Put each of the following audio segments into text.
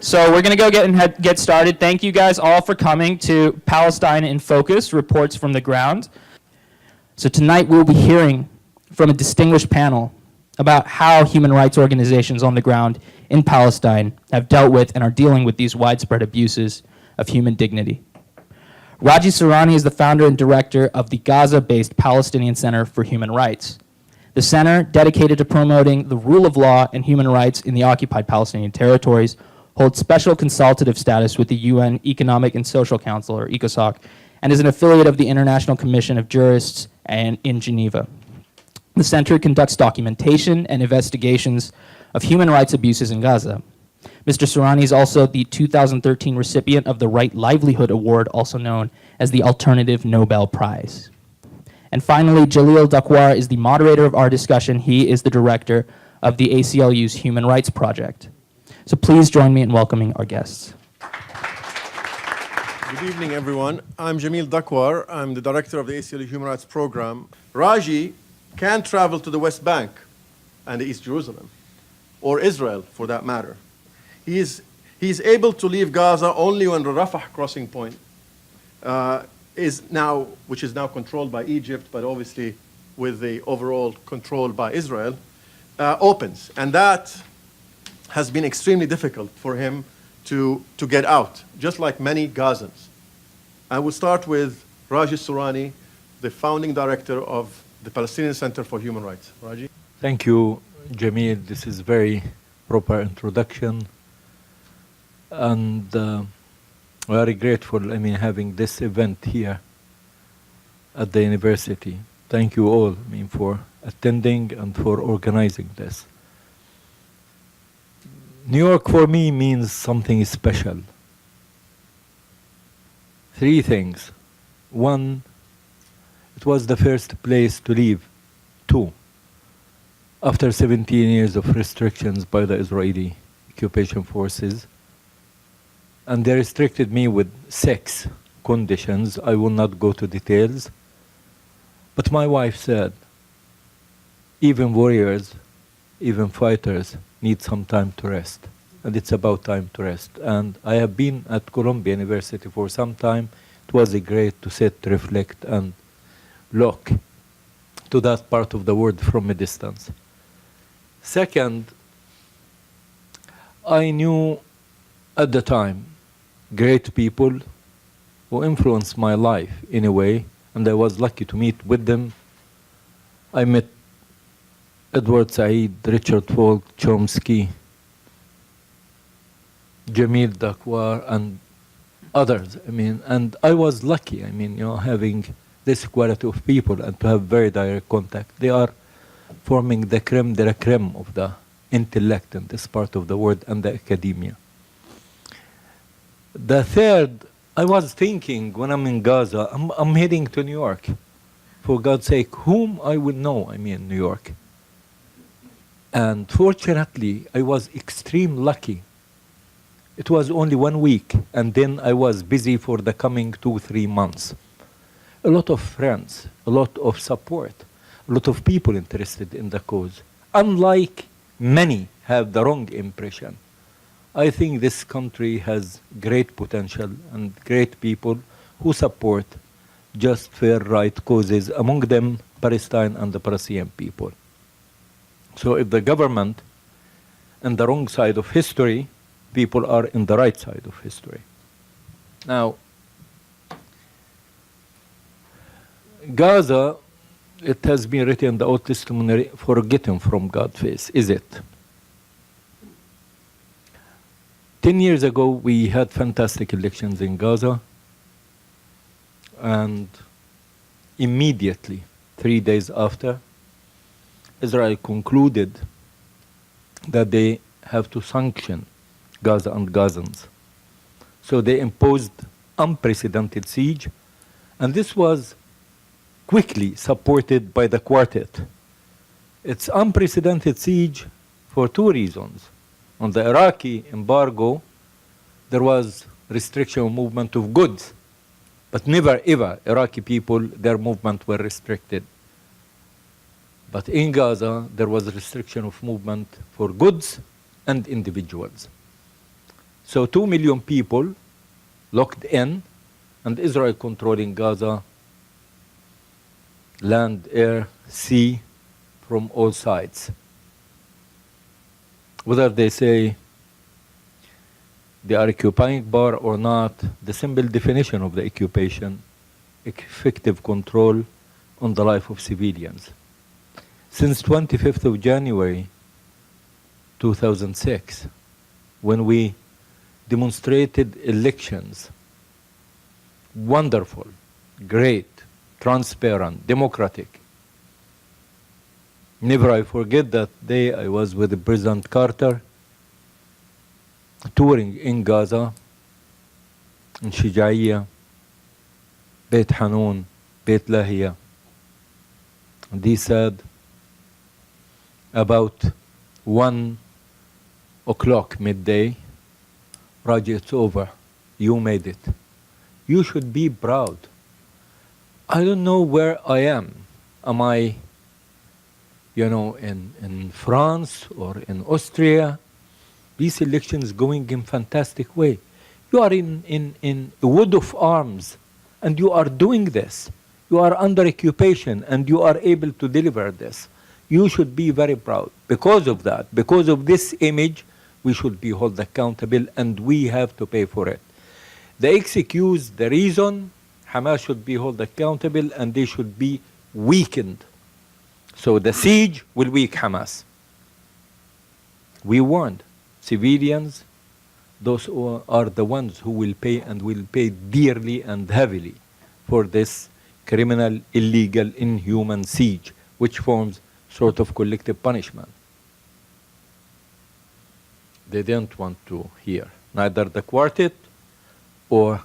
So we're going to go get started. Thank you guys all for coming to Palestine in Focus, Reports from the Ground. So tonight we'll be hearing from a distinguished panel about how human rights organizations on the ground in Palestine have dealt with and are dealing with these widespread abuses of human dignity. Raji Sourani is the founder and director of the Gaza-based Palestinian Center for Human Rights. The center, dedicated to promoting the rule of law and human rights in the occupied Palestinian territories, holds special consultative status with the UN Economic and Social Council, or ECOSOC, and is an affiliate of the International Commission of Jurists in Geneva. The center conducts documentation and investigations of human rights abuses in Gaza. Mr. Sourani is also the 2013 recipient of the Right Livelihood Award, also known as the Alternative Nobel Prize. And finally, Jalil Dakwar is the moderator of our discussion. He is the director of the ACLU's Human Rights Project. So please join me in welcoming our guests. Good evening, everyone. I'm Jamil Dakwar. I'm the director of the ACLU Human Rights Program. Raji can't travel to the West Bank and the East Jerusalem, or Israel, for that matter. He's able to leave Gaza only when the Rafah crossing point which is now controlled by Egypt, but obviously with the overall control by Israel, opens. And that has been extremely difficult for him to get out, just like many Gazans. I will start with Raji Sourani, the founding director of the Palestinian Center for Human Rights. Raji? Thank you, Jamil. This is very proper introduction. And very grateful, having this event here at the university. Thank you all, for attending and for organizing this. New York for me means something special. Three things. One, it was the first place to live. Two, after 17 years of restrictions by the Israeli occupation forces, and they restricted me with 6 conditions. I will not go to details. But my wife said, even warriors, even fighters need some time to rest. And it's about time to rest. And I have been at Columbia University for some time. It was great to sit, reflect, and look to that part of the world from a distance. Second, I knew at the time great people who influenced my life in a way, and I was lucky to meet with them. I met Edward Said, Richard Falk, Chomsky, Jamil Dakwar, and others. And I was lucky, having this quality of people and to have very direct contact. They are forming the creme de la creme of the intellect in this part of the world and the academia. The third, I was thinking when I'm in Gaza, I'm heading to New York. For God's sake, whom I will know, in New York. And fortunately, I was extremely lucky. It was only 1 week, and then I was busy for the coming 2-3 months. A lot of friends, a lot of support, a lot of people interested in the cause. Unlike many have the wrong impression. I think this country has great potential and great people who support just, fair, right causes, among them Palestine and the Palestinian people. So if the government on the wrong side of history, people are in the right side of history. Now, Gaza, it has been written in the Old Testament, forgotten from God's face, is it? 10 years ago, we had fantastic elections in Gaza, and immediately, 3 days after, Israel concluded that they have to sanction Gaza and Gazans. So they imposed unprecedented siege, and this was quickly supported by the quartet. It's unprecedented siege for 2 reasons. On the Iraqi embargo, there was restriction of movement of goods, but never ever Iraqi people, their movement were restricted. But in Gaza, there was restriction of movement for goods and individuals. So 2 million people locked in, and Israel controlling Gaza, land, air, sea, from all sides. Whether they say they are occupying bar or not, the simple definition of the occupation, effective control on the life of civilians. Since 25th of January 2006, when we demonstrated elections, wonderful, great, transparent, democratic. Never I forget that day I was with President Carter touring in Gaza, in Shijaiya, Beit Hanun, Beit Lahiya. And he said, about 1 o'clock midday, Raji, it's over. You made it. You should be proud. I don't know where I am. Am I, in France or in Austria? These elections going in fantastic way. You are in a wood of arms, and you are doing this. You are under occupation, and you are able to deliver this. You should be very proud. Because of that, because of this image, we should be held accountable, and we have to pay for it. The excuse, the reason, Hamas should be held accountable, and they should be weakened. So the siege will weaken Hamas. We warned civilians, those who are the ones who will pay, and will pay dearly and heavily for this criminal, illegal, inhuman siege, which forms sort of collective punishment. They didn't want to hear, neither the quartet or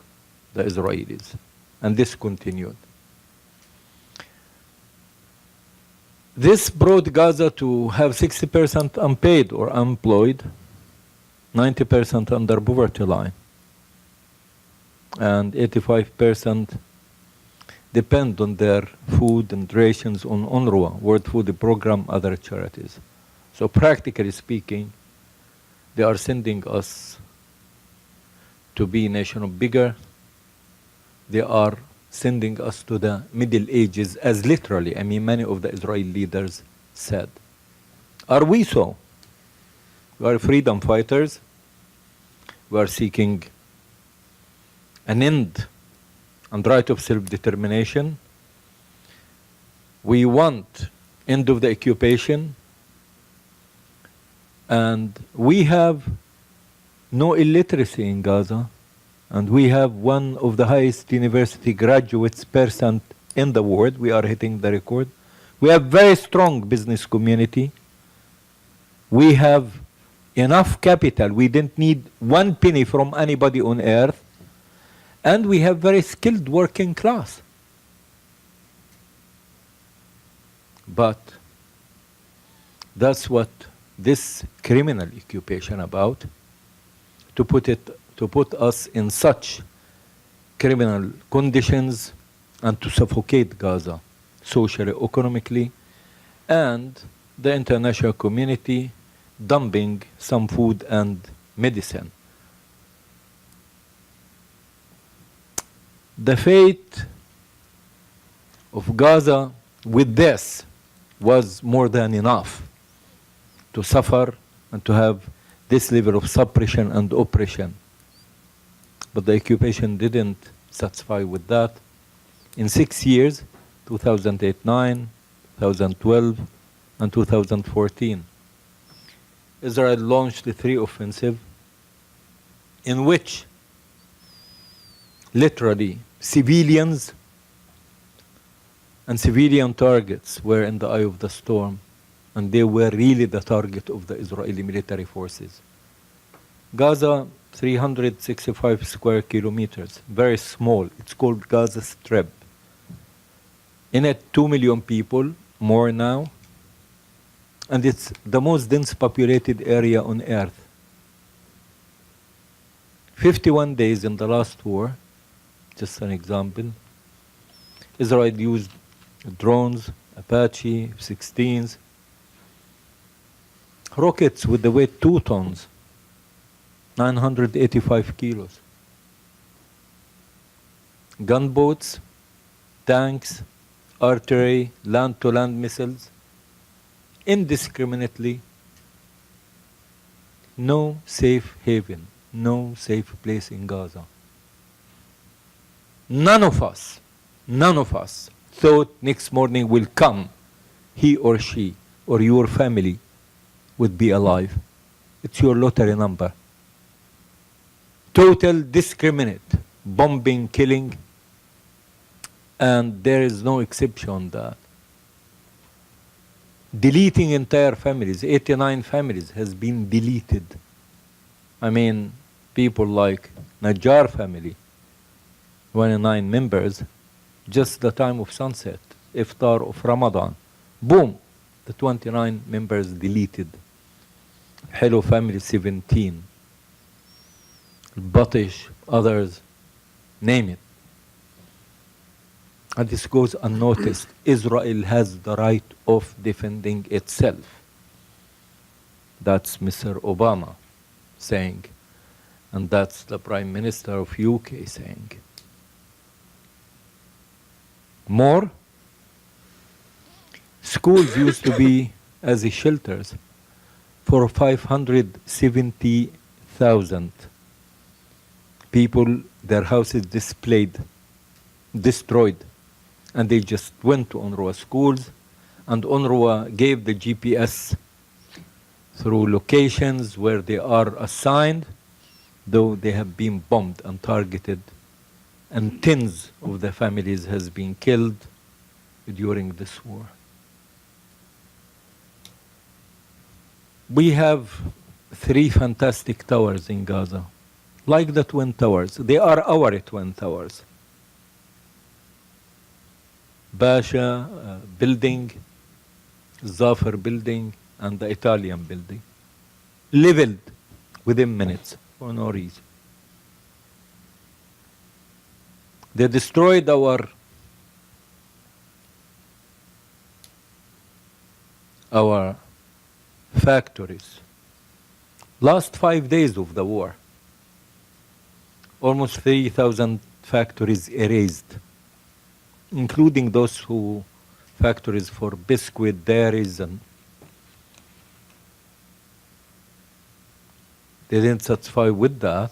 the Israelis. And this continued. This brought Gaza to have 60% unpaid or unemployed, 90% under poverty line, and 85% depend on their food and rations on UNRWA, World Food Program, other charities. So practically speaking, they are sending us to be a nation of bigger. They are sending us to the Middle Ages, as literally, many of the Israeli leaders said. Are we so? We are freedom fighters. We are seeking an end and right of self-determination. We want end of the occupation. And we have no illiteracy in Gaza. And we have one of the highest university graduates percent in the world. We are hitting the record. We have very strong business community. We have enough capital. We didn't need 1 penny from anybody on earth. And we have very skilled working class. But that's what this criminal occupation about, to put us in such criminal conditions and to suffocate Gaza socially, economically, and the international community dumping some food and medicine. The fate of Gaza with this was more than enough to suffer and to have this level of suppression and oppression. But the occupation didn't satisfy with that. In 6 years, 2008-9, 2012, and 2014, Israel launched the 3 offensive in which literally civilians and civilian targets were in the eye of the storm, and they were really the target of the Israeli military forces. Gaza, 365 square kilometers, very small. It's called Gaza Strip. In it, 2 million people, more now, and it's the most dense populated area on earth. 51 days in the last war, just an example, Israel used drones, Apache, F-16s, rockets with the weight 2 tons, 985 kilos. Gunboats, tanks, artillery, land-to-land missiles, indiscriminately. No safe haven, no safe place in Gaza. None of us thought next morning will come, he or she or your family would be alive. It's your lottery number. Total discriminate, bombing, killing, and there is no exception on that. Deleting entire families, 89 families has been deleted. I mean, people like Najjar family, 29 members, just the time of sunset, iftar of Ramadan, boom, the 29 members deleted. Hello family, 17. Batish, others, name it. And this goes unnoticed. Israel has the right of defending itself. That's Mr. Obama saying. And that's the Prime Minister of UK saying. More, schools used to be as shelters for 570,000 people, their houses destroyed, and they just went to UNRWA schools, and UNRWA gave the GPS through locations where they are assigned, though they have been bombed and targeted, and tens of the families has been killed during this war. We have 3 fantastic towers in Gaza, like the Twin Towers. They are our Twin Towers. Basha building, Zafar building, and the Italian building. Leveled within minutes for no reason. They destroyed our factories. Last 5 days of the war, almost 3,000 factories erased, including those who factories for biscuit, dairies, and they didn't satisfy with that.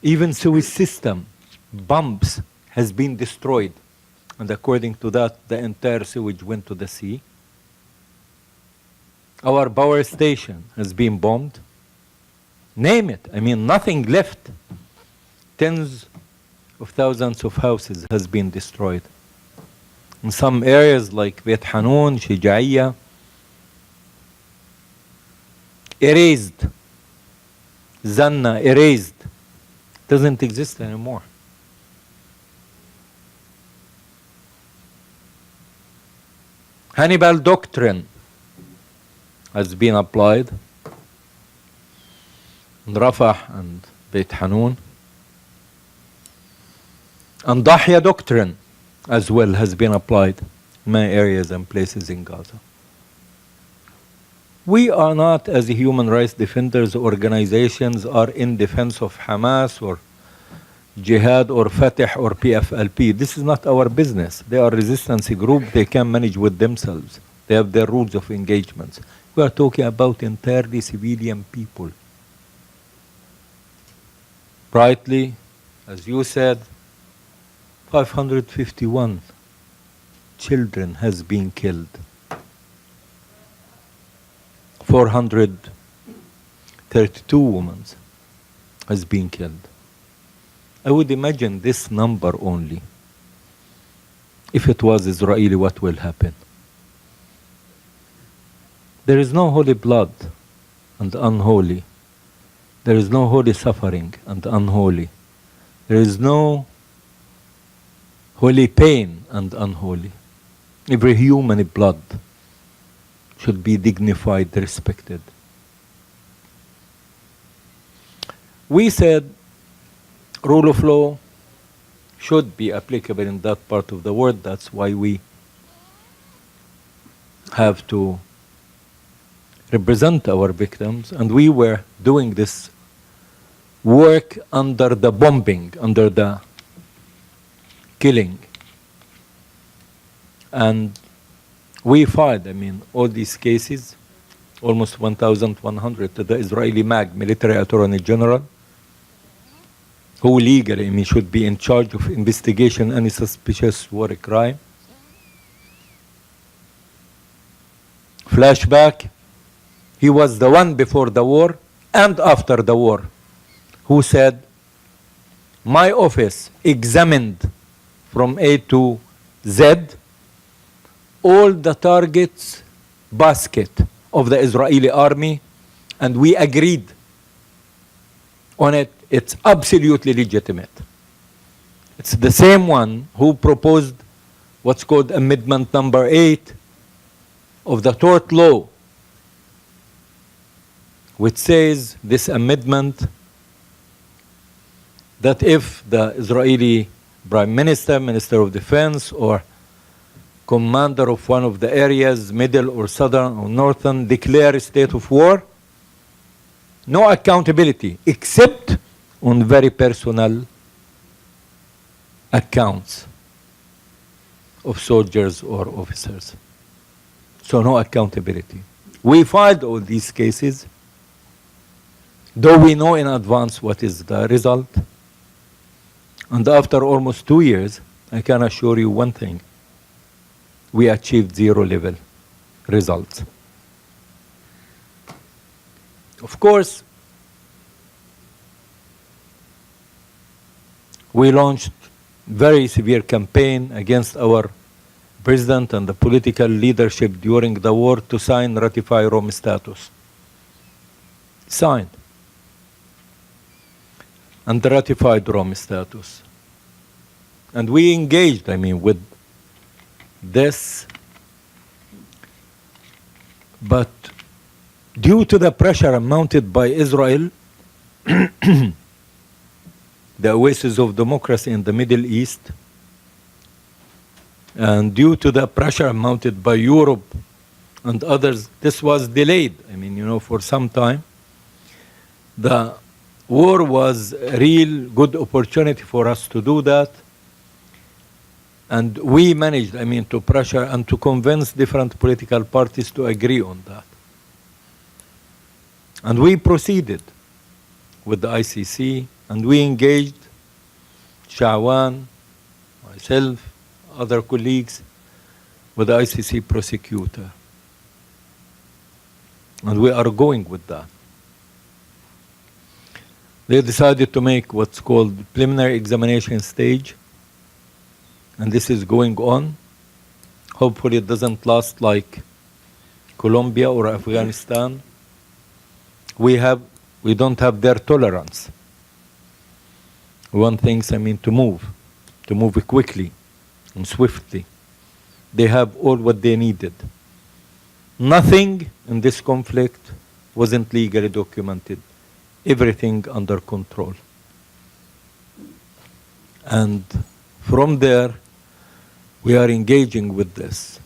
Even sewage system, pumps, has been destroyed. And according to that, the entire sewage went to the sea. Our power station has been bombed. Name it. I mean, nothing left. Tens of thousands of houses has been destroyed. In some areas like Beit Hanun, Shijaiya, erased. Zanna, erased. Doesn't exist anymore. Hannibal doctrine has been applied in Rafah and Beit Hanun. And Dahya doctrine as well has been applied in many areas and places in Gaza. We are not, as human rights defenders organizations, are in defense of Hamas or Jihad or Fatah or PFLP. This is not our business. They are a resistance group. They can manage with themselves. They have their rules of engagement. We are talking about entirely civilian people. Rightly, as you said, 551 children has been killed. 432 women has been killed. I would imagine this number only. If it was Israeli, what will happen? There is no holy blood and unholy. There is no holy suffering and unholy. There is no holy pain and unholy. Every human blood should be dignified, respected. We said rule of law should be applicable in that part of the world. That's why we have to represent our victims, and we were doing this work under the bombing, under the killing. And we filed, all these cases, almost 1,100, to the Israeli MAG, Military Attorney General, who legally, should be in charge of investigation any suspicious war crime. Flashback, he was the one before the war and after the war who said, my office examined from A to Z all the targets basket of the Israeli army, and we agreed on it. It's absolutely legitimate. It's the same one who proposed what's called Amendment number 8 of the tort law, which says, this amendment, that if the Israeli Prime Minister, Minister of Defense, or commander of one of the areas, middle or southern or northern, declare a state of war, no accountability except on very personal accounts of soldiers or officers. So no accountability. We filed all these cases, though we know in advance what is the result. And after almost 2 years, I can assure you one thing: we achieved zero level results. Of course, we launched very severe campaign against our president and the political leadership during the war to sign, ratify Rome Status. Signed and ratified Rome Status. And we engaged, with this, but due to the pressure mounted by Israel, the oasis of democracy in the Middle East, and due to the pressure mounted by Europe and others, this was delayed, for some time. The war was a real good opportunity for us to do that. And we managed, to pressure and to convince different political parties to agree on that. And we proceeded with the ICC, and we engaged Shawan, myself, other colleagues, with the ICC prosecutor. And we are going with that. They decided to make what's called preliminary examination stage, and this is going on. Hopefully it doesn't last like Colombia or Afghanistan. We don't have their tolerance. We want things, to move quickly and swiftly. They have all what they needed. Nothing in this conflict wasn't legally documented. Everything under control. And from there, we are engaging with this.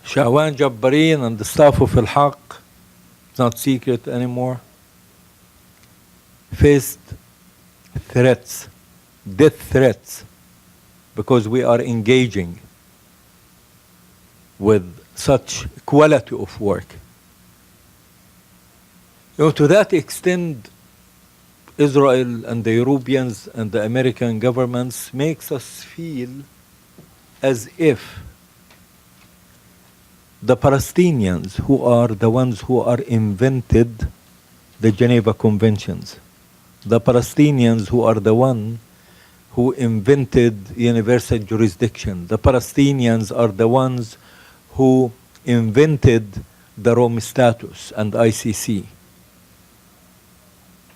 Shawan Jabbareen and the staff of al-Haq, it's not secret anymore, faced threats, death threats, because we are engaging with such quality of work. To that extent, Israel and the Europeans and the American governments makes us feel as if the Palestinians, who are the ones who are invented the Geneva Conventions, the Palestinians who are the one who invented universal jurisdiction, the Palestinians are the ones who invented the Rome Status and ICC.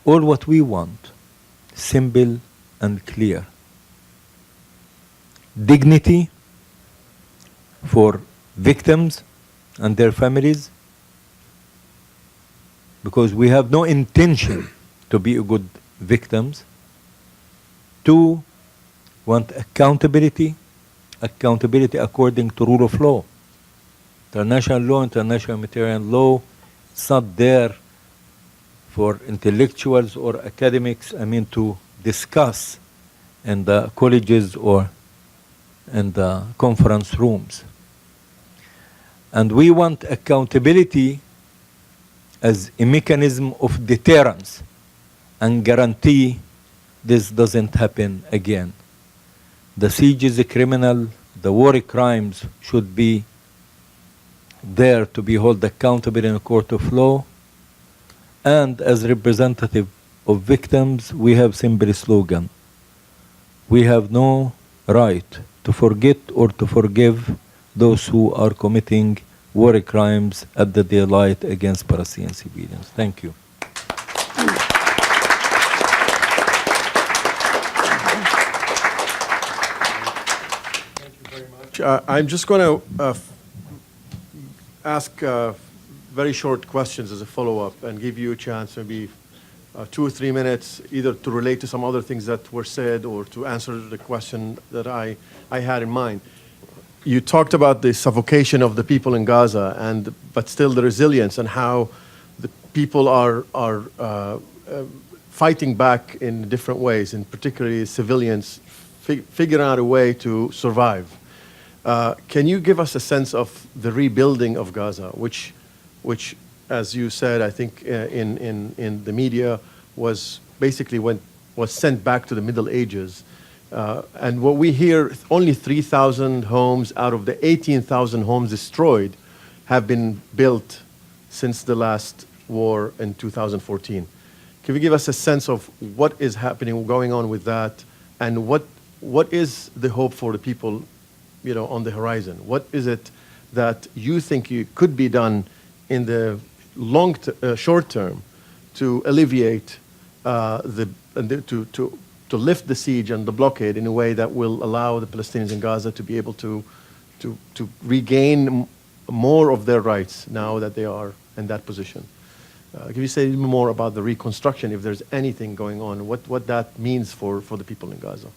All what we want, simple and clear. Dignity for victims and their families, because we have no intention to be good victims. 2, want accountability according to rule of law. International law, international humanitarian law, it's not there for intellectuals or academics, to discuss in the colleges or in the conference rooms. And we want accountability as a mechanism of deterrence and guarantee this doesn't happen again. The siege is a criminal, the war crimes should be there to be held accountable in a court of law. And as representative of victims, we have simply slogan: we have no right to forget or to forgive those who are committing war crimes at the daylight against Palestinian civilians. Thank you. I'm just going to ask very short questions as a follow-up and give you a chance, maybe 2 or 3 minutes, either to relate to some other things that were said or to answer the question that I had in mind. You talked about the suffocation of the people in Gaza, but still the resilience and how the people are fighting back in different ways, and particularly civilians figuring out a way to survive. Can you give us a sense of the rebuilding of Gaza, which, as you said, I think in the media, was basically was sent back to the Middle Ages? And what we hear, only 3,000 homes out of the 18,000 homes destroyed have been built since the last war in 2014. Can you give us a sense of what is happening, going on with that, and what is the hope for the people, on the horizon? What is it that you think could be done in the short term to alleviate to lift the siege and the blockade in a way that will allow the Palestinians in Gaza to be able to regain more of their rights now that they are in that position? Can you say a little more about the reconstruction, if there's anything going on, what that means for the people in Gaza?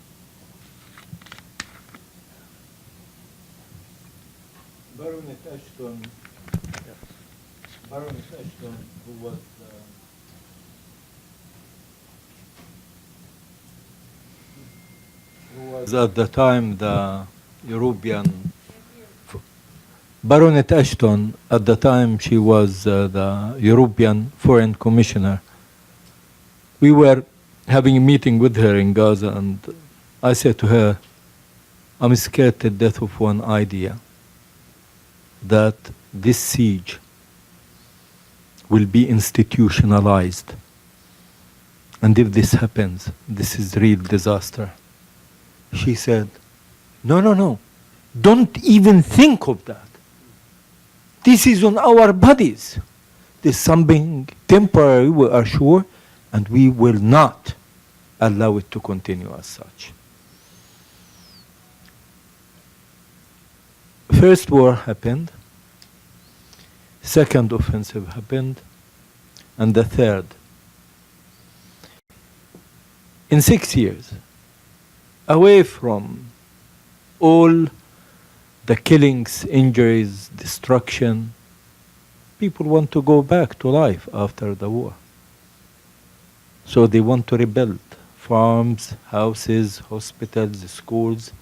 Baroness Ashton, who was at the time the European Baroness Ashton, at the time she was the European Foreign Commissioner. We were having a meeting with her in Gaza, and I said to her, I'm scared to death of one idea, that this siege will be institutionalized. And if this happens, this is real disaster. She said, no, don't even think of that. This is on our bodies. This is something temporary, we are sure, and we will not allow it to continue as such. First war happened, second offensive happened, and the third. In 6 years, away from all the killings, injuries, destruction, people want to go back to life after the war. So they want to rebuild farms, houses, hospitals, schools.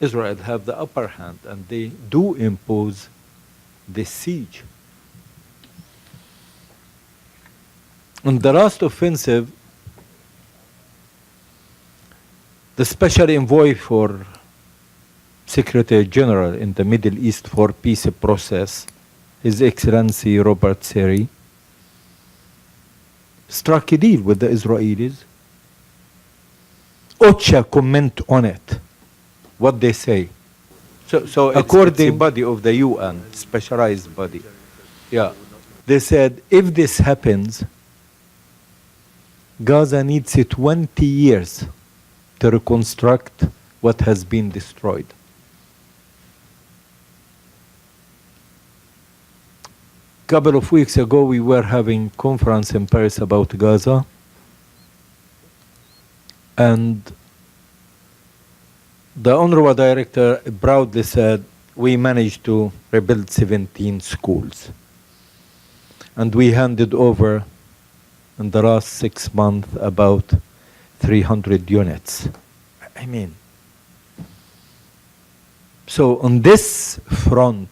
Israel have the upper hand, and they do impose this siege. On the last offensive, the special envoy for Secretary General in the Middle East for Peace Process, His Excellency Robert Seri, struck a deal with the Israelis. OCHA comment on it, what they say. So it's a body of the UN, specialized body. Yeah. They said, if this happens, Gaza needs 20 years to reconstruct what has been destroyed. A couple of weeks ago, we were having a conference in Paris about Gaza, and the Honorable Director proudly said, we managed to rebuild 17 schools. And we handed over, in the last 6 months, about 300 units. I mean, so on this front,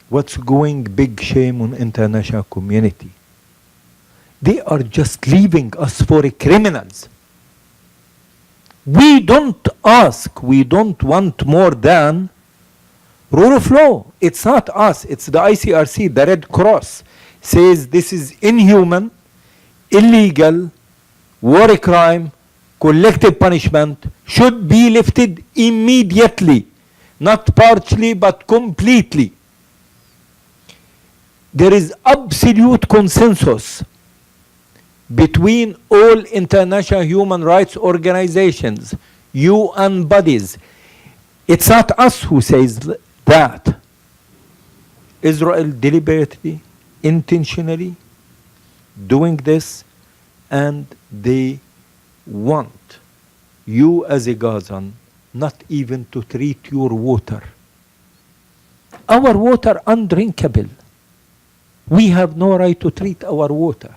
what's going big shame on international community? They are just leaving us for criminals. We don't ask, we don't want more than rule of law. It's not us, it's the ICRC, the Red Cross, says this is inhuman, illegal, war crime, collective punishment, should be lifted immediately, not partially but completely. There is absolute consensus between all international human rights organizations, UN bodies. It's not us who says that. Israel deliberately, intentionally doing this, and they want you as a Gazan not even to treat your water. Our water undrinkable. We have no right to treat our water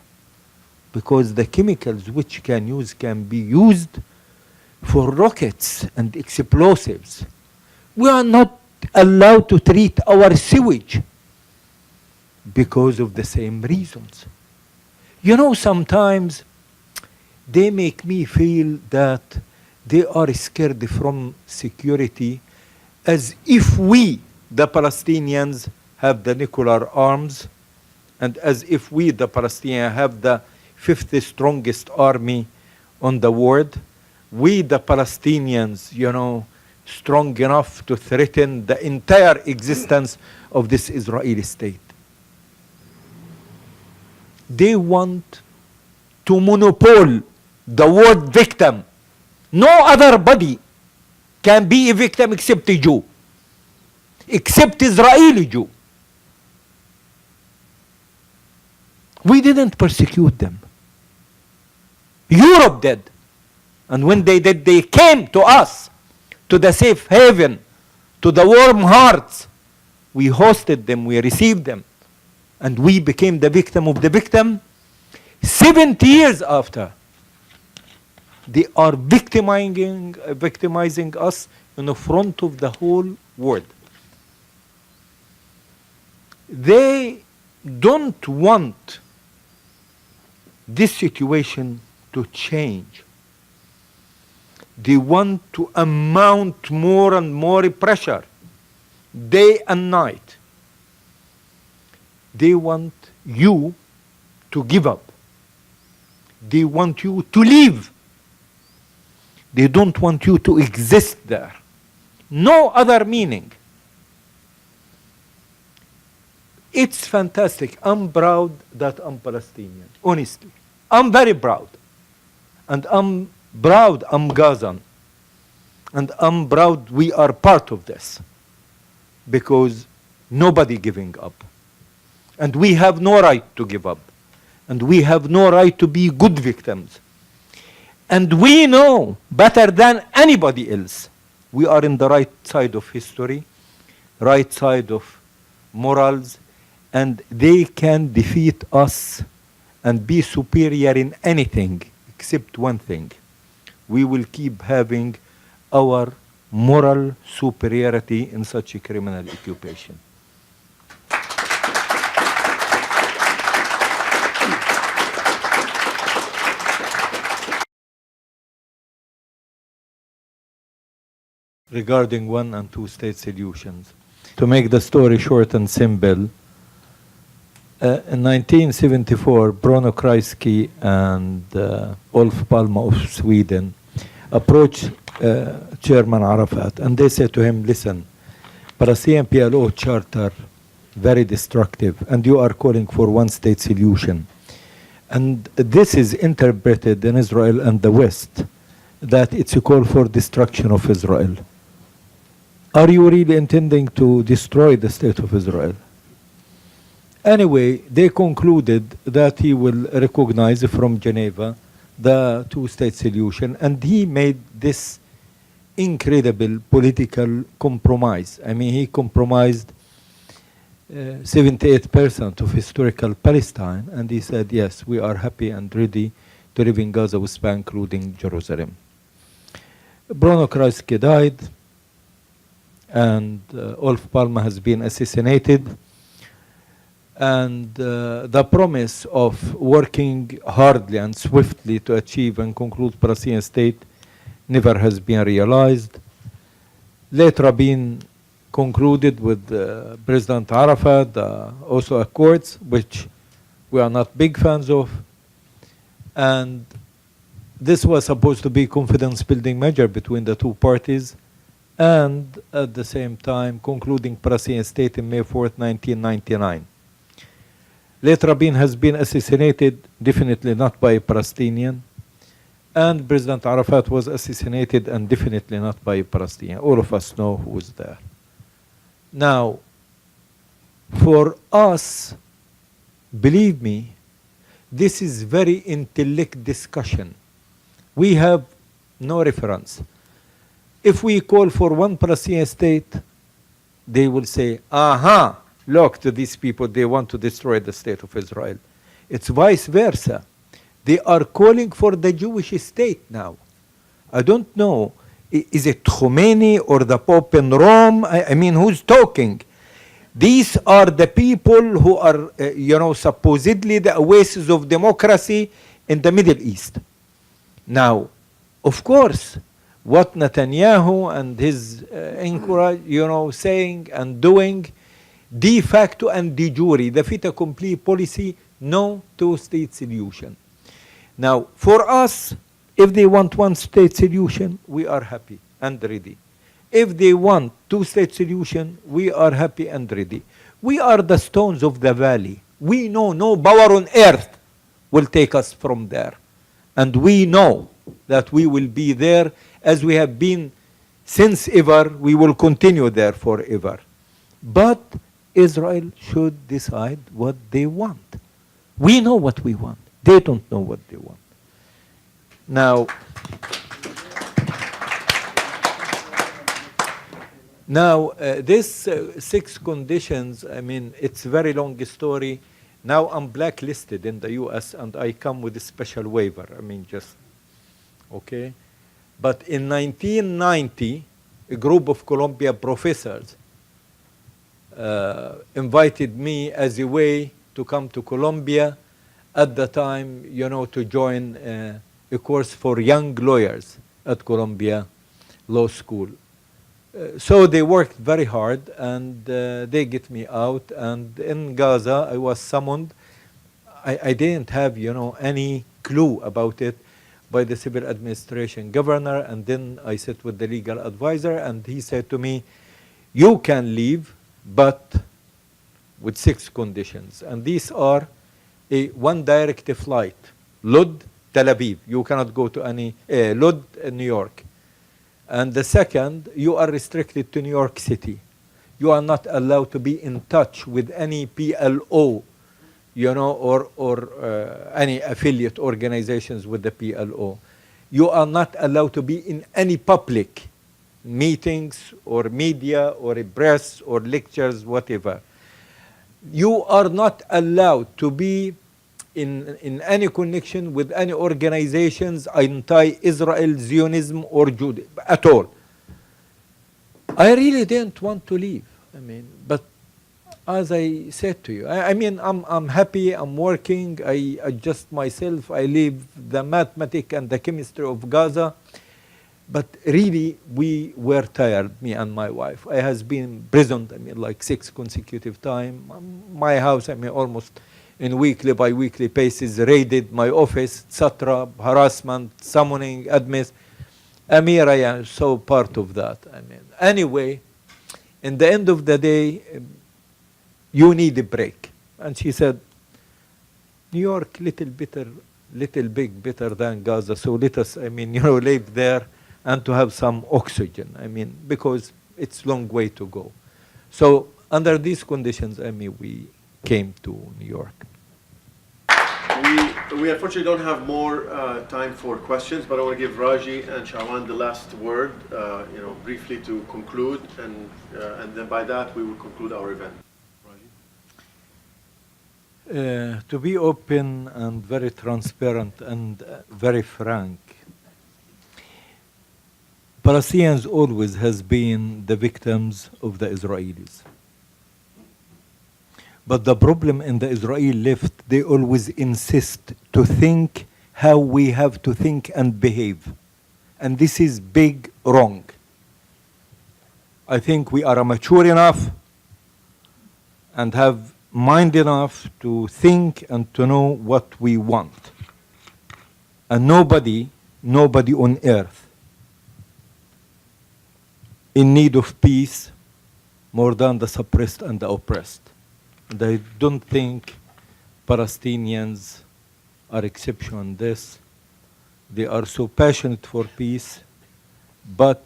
because the chemicals which can be used for rockets and explosives. We are not allowed to treat our sewage because of the same reasons. You know, sometimes they make me feel that they are scared from security as if we, the Palestinians, have the nuclear arms, and as if we, the Palestinians, have the fifth strongest army on the world. We, the Palestinians, you know, strong enough to threaten the entire existence of this Israeli state. They want to monopolize the word victim. No other body can be a victim except a Jew, except Israeli Jew. We didn't persecute them. Europe did. And when they did, they came to us, to the safe haven, to the warm hearts. We hosted them, we received them, and we became the victim of the victim. 70 years after, they are victimizing us in the front of the whole world. They don't want this situation to change. They want to amount more and more pressure, day and night. They want you to give up. They want you to leave. They don't want you to exist there. No other meaning. It's fantastic. I'm proud that I'm Palestinian, honestly. I'm very proud. And I'm proud I'm Gazan. And I'm proud we are part of this. Because nobody giving up. And we have no right to give up. And we have no right to be good victims. And we know better than anybody else, we are in the right side of history, right side of morals, and they can defeat us and be superior in anything except one thing. We will keep having our moral superiority in such a criminal occupation. Regarding one and two state solutions. To make the story short and simple, in 1974, Bruno Kreisky and Ulf Palme of Sweden approached Chairman Arafat, and they said to him, listen, Palestinian PLO charter, very destructive, and you are calling for one state solution. And this is interpreted in Israel and the West, that it's a call for destruction of Israel. Are you really intending to destroy the state of Israel? Anyway, they concluded that he will recognize from Geneva the two-state solution, and he made this incredible political compromise. I mean, he compromised 78% of historical Palestine, and he said, yes, we are happy and ready to live in Gaza with Spain, including Jerusalem. Bruno Kreisky died, and Olof Palme has been assassinated, and the promise of working hardly and swiftly to achieve and conclude Palestinian state never has been realized. Late Rabin concluded with President Arafat the Oslo Accords, which we are not big fans of, and this was supposed to be a confidence-building measure between the two parties, and at the same time concluding Palestinian state in May 4th, 1999. Late Rabin has been assassinated, definitely not by a Palestinian, and President Arafat was assassinated, and definitely not by a Palestinian. All of us know who was there. Now, for us, believe me, this is very intellect discussion. We have no reference. If we call for one Palestinian state, they will say, aha, look to these people, they want to destroy the state of Israel. It's vice versa. They are calling for the Jewish state now. I don't know, is it Khomeini or the Pope in Rome? I mean, who's talking? These are the people who are, supposedly the oasis of democracy in the Middle East. Now, of course, what Netanyahu and his encourage, saying and doing, de facto and de jure, the fait accompli policy, no two-state solution. Now, for us, if they want one-state solution, we are happy and ready. If they want two-state solution, we are happy and ready. We are the stones of the valley. We know no power on earth will take us from there. And we know that we will be there as we have been since ever. We will continue there forever. But Israel should decide what they want. We know what we want. They don't know what they want. Now, this 6 conditions, I mean, it's a very long story. Now I'm blacklisted in the US and I come with a special waiver. I mean, just, okay? But in 1990, a group of Columbia professors invited me as a way to come to Columbia at the time, to join a course for young lawyers at Columbia Law School. So they worked very hard, and they get me out. And in Gaza, I was summoned. I didn't have, any clue about it by the civil administration governor. And then I sat with the legal advisor, and he said to me, you can leave, but with 6 conditions. And these are one direct flight, Lod, Tel Aviv. You cannot go to any, Lod, New York. And the second, you are restricted to New York City. You are not allowed to be in touch with any PLO, or any affiliate organizations with the PLO. You are not allowed to be in any public meetings or media or press or lectures, whatever. You are not allowed to be in any connection with any organizations anti-Israel, Zionism, or Judaism at all. I really didn't want to leave. I mean, but as I said to you, I'm happy, I'm working, I adjust myself, I leave the mathematics and the chemistry of Gaza. But really, we were tired, me and my wife. I has been imprisoned, like 6 consecutive times. My house, almost in weekly by weekly basis, raided my office, etc., harassment, summoning, admits. Amir, I am so part of that. Anyway, in the end of the day, you need a break. And she said, New York, little bit better than Gaza. So let us, live there and to have some oxygen. Because it's a long way to go. So under these conditions, we came to New York. We unfortunately don't have more time for questions, but I want to give Raji and Shawan the last word, briefly to conclude, and then by that we will conclude our event. Raji? To be open and very transparent and very frank, Palestinians always has been the victims of the Israelis. But the problem in the Israeli left, they always insist to think how we have to think and behave. And this is big wrong. I think we are mature enough and have mind enough to think and to know what we want. And nobody on earth in need of peace more than the suppressed and the oppressed. And I don't think Palestinians are exception on this. They are so passionate for peace, but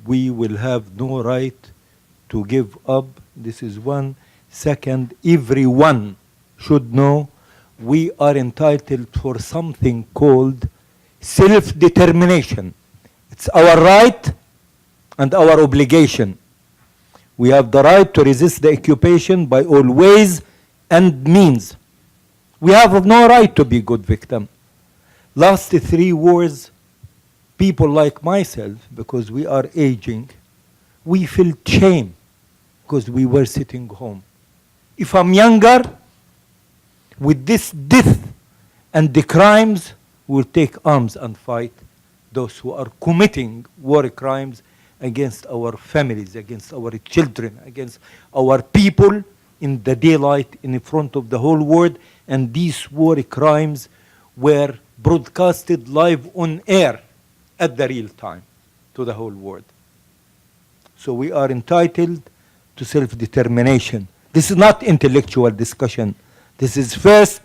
we will have no right to give up. This is one. Second, everyone should know we are entitled for something called self-determination. It's our right and our obligation. We have the right to resist the occupation by all ways and means. We have no right to be good victim. Last 3 wars, people like myself, because we are aging, we felt shame because we were sitting home. If I'm younger, with this death and the crimes, we'll take arms and fight those who are committing war crimes against our families, against our children, against our people in the daylight in front of the whole world. And these war crimes were broadcasted live on air at the real time to the whole world. So we are entitled to self-determination. This is not intellectual discussion. This is first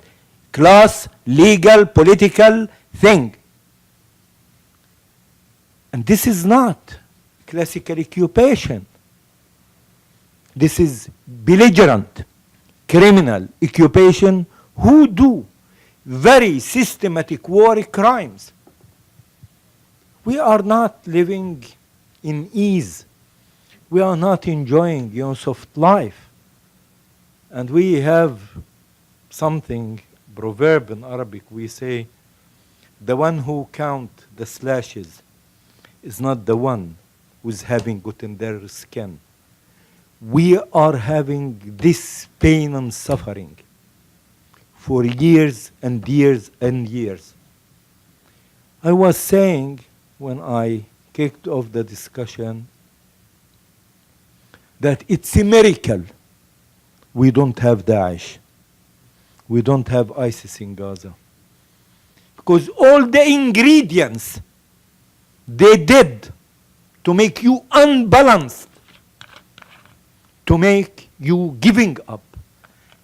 class, legal, political thing. And this is not classical occupation. This is belligerent, criminal occupation who do very systematic war crimes. We are not living in ease. We are not enjoying soft life. And we have something, proverb in Arabic, we say, the one who count the slashes is not the one who's having gotten their skin. We are having this pain and suffering for years and years and years. I was saying when I kicked off the discussion that it's a miracle we don't have Daesh. We don't have ISIS in Gaza. Because all the ingredients they did to make you unbalanced, to make you giving up,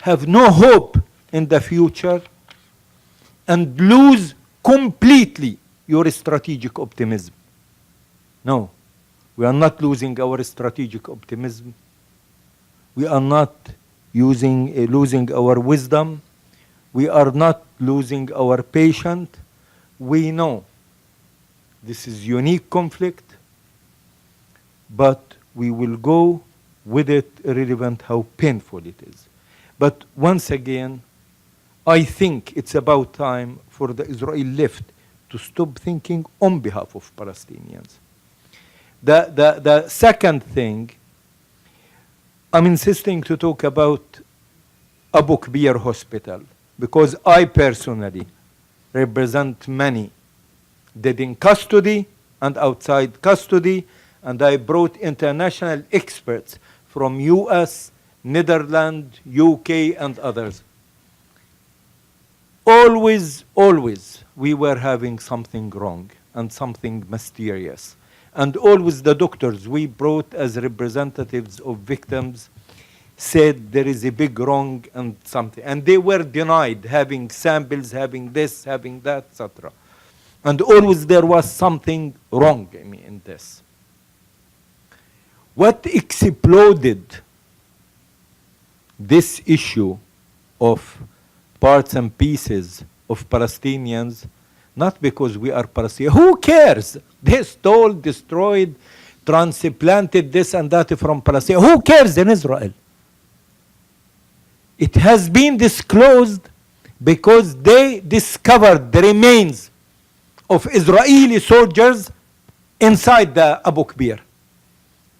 have no hope in the future, and lose completely your strategic optimism. No, we are not losing our strategic optimism. We are not losing our wisdom. We are not losing our patience. We know this is unique conflict, but we will go with it irrelevant how painful it is. But once again, I think it's about time for the Israeli left to stop thinking on behalf of Palestinians. The second thing, I'm insisting to talk about Abu Kbir Hospital, because I personally represent many dead in custody and outside custody, and I brought international experts from US, Netherlands, UK, and others. Always, we were having something wrong and something mysterious. And always the doctors we brought as representatives of victims said there is a big wrong and something. And they were denied having samples, having this, having that, etc. And always there was something wrong in this. What exploded this issue of parts and pieces of Palestinians, not because we are Palestinians. Who cares? They stole, destroyed, transplanted this and that from Palestine. Who cares in Israel? It has been disclosed because they discovered the remains of Israeli soldiers inside the Abu Kbir.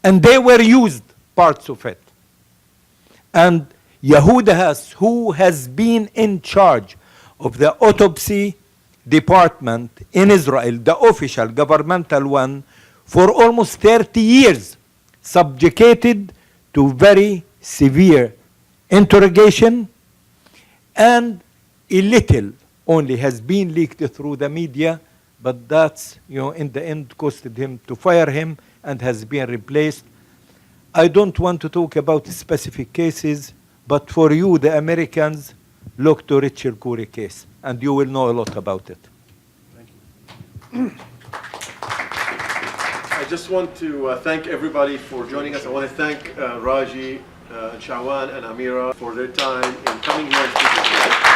And they were used, parts of it. And Yehuda Haas, who has been in charge of the autopsy department in Israel, the official governmental one, for almost 30 years, subjugated to very severe interrogation, and a little only has been leaked through the media, but that's, in the end costed him to fire him and has been replaced. I don't want to talk about specific cases, but for you, the Americans, look to Richard Curry case, and you will know a lot about it. Thank you. I just want to thank everybody for joining us. I want to thank Raji, Shawan, and Amira for their time in coming here and speaking to us.